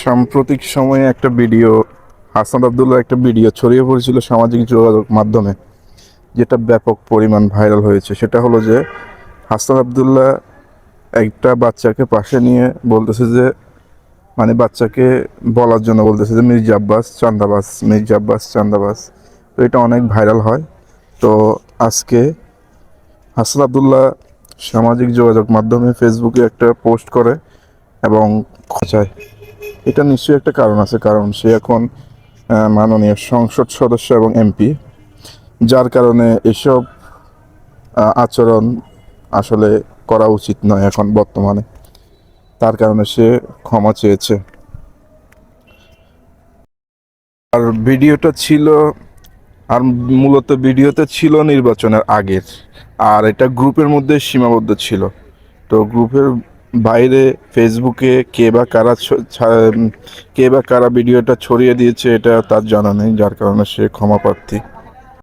সাম্প্রতিক সময়ে একটা ভিডিও, হাসান আব্দুল্লাহ একটা ভিডিও ছড়িয়ে পড়েছিল সামাজিক যোগাযোগ মাধ্যমে, যেটা ব্যাপক পরিমাণ ভাইরাল হয়েছে। সেটা হলো যে হাসান আব্দুল্লাহ একটা বাচ্চাকে পাশে নিয়ে বলতেছে যে, মানে বাচ্চাকে বলার জন্য বলতেছে যে মির্জা আব্বাস চান্দাবাজ, মির্জা আব্বাস চান্দাবাজ। তো এটা অনেক ভাইরাল হয়। তো আজকে হাসান আব্দুল্লাহ সামাজিক যোগাযোগ মাধ্যমে ফেসবুকে একটা পোস্ট করে এবং খোঁচায়। এটা নিশ্চয়ই একটা কারণ আছে, কারণ সে এখন মাননীয় সংসদ সদস্য এবং এমপি, যার কারণে এসব আচরণ আসলে করা উচিত নয় এখন বর্তমানে। তার কারণে সে ক্ষমা চেয়েছে। আর ভিডিওটা ছিল, আর মূলত ভিডিওতে ছিল নির্বাচনের আগের, আর এটা গ্রুপের মধ্যে সীমাবদ্ধ ছিল। তো গ্রুপের বাইরে ফেসবুকে কে বা কারা ভিডিওটা ছড়িয়ে দিয়েছে এটা তার জানা নেই, যার কারণে সে ক্ষমা প্রার্থী।